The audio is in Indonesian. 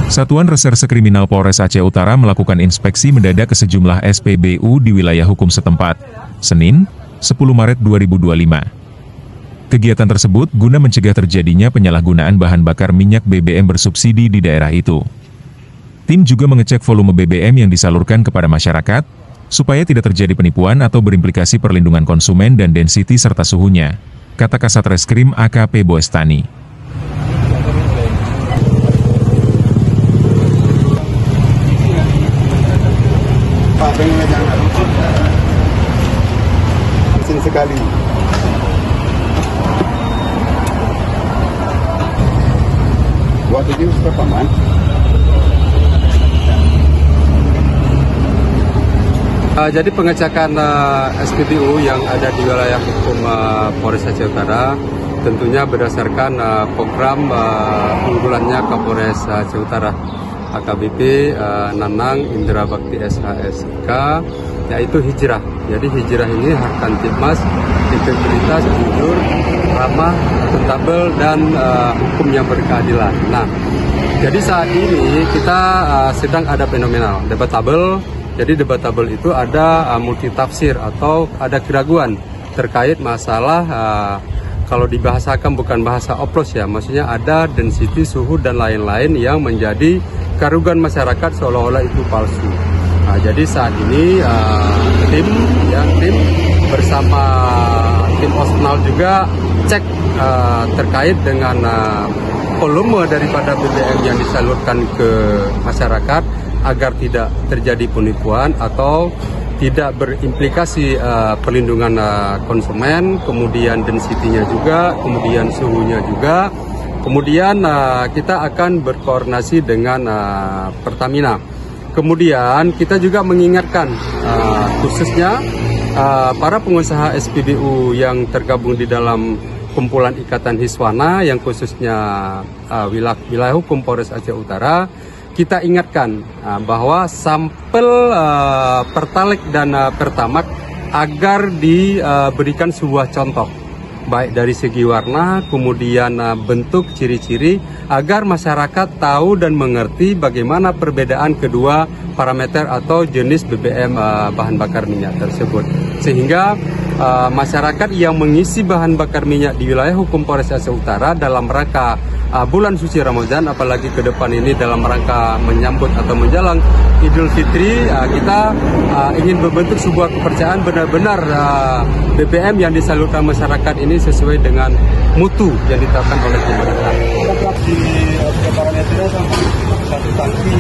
Satuan Reserse Kriminal Polres Aceh Utara melakukan inspeksi mendadak ke sejumlah SPBU di wilayah hukum setempat, Senin, 10 Maret 2025. Kegiatan tersebut guna mencegah terjadinya penyalahgunaan bahan bakar minyak BBM bersubsidi di daerah itu. Tim juga mengecek volume BBM yang disalurkan kepada masyarakat, supaya tidak terjadi penipuan atau berimplikasi perlindungan konsumen dan density serta suhunya, kata Kasat Reskrim AKP Boestani. Sekali. Waktu itu berapa man? Jadi pengecekan SPBU yang ada di wilayah hukum Polres Aceh Utara tentunya berdasarkan program unggulannya Kapolres Aceh Utara AKBP Nanang Indra Bakti SHSK, yaitu hijrah. Jadi hijrah ini Harkantipmas, integritas, jujur, ramah, akuntabel, dan hukum yang berkeadilan. Nah, jadi saat ini kita sedang ada fenomenal debatable. Jadi debatable itu ada multitafsir atau ada keraguan terkait masalah kalau dibahasakan bukan bahasa oplos ya, maksudnya ada density, suhu, dan lain-lain yang menjadi keraguan masyarakat seolah-olah itu palsu. Nah, jadi saat ini tim bersama tim Osnal juga cek terkait dengan volume daripada BBM yang disalurkan ke masyarakat agar tidak terjadi penipuan atau tidak berimplikasi perlindungan konsumen, kemudian density-nya juga, kemudian suhunya juga. Kemudian kita akan berkoordinasi dengan Pertamina. Kemudian kita juga mengingatkan khususnya para pengusaha SPBU yang tergabung di dalam kumpulan Ikatan Hiswana yang khususnya wilayah hukum Polres Aceh Utara, kita ingatkan bahwa sampel Pertalite dan Pertamax agar diberikan sebuah contoh, baik dari segi warna, kemudian bentuk, ciri-ciri, agar masyarakat tahu dan mengerti bagaimana perbedaan kedua parameter atau jenis BBM bahan bakar minyak tersebut. Sehingga masyarakat yang mengisi bahan bakar minyak di wilayah hukum Polres Aceh Utara dalam rangka bulan suci Ramadan, apalagi ke depan ini dalam rangka menyambut atau menjelang Idul Fitri, kita ingin membentuk sebuah kepercayaan benar-benar BBM yang disalurkan masyarakat ini sesuai dengan mutu yang ditetapkan oleh pemerintah. Parameternya sampai 1 tangki.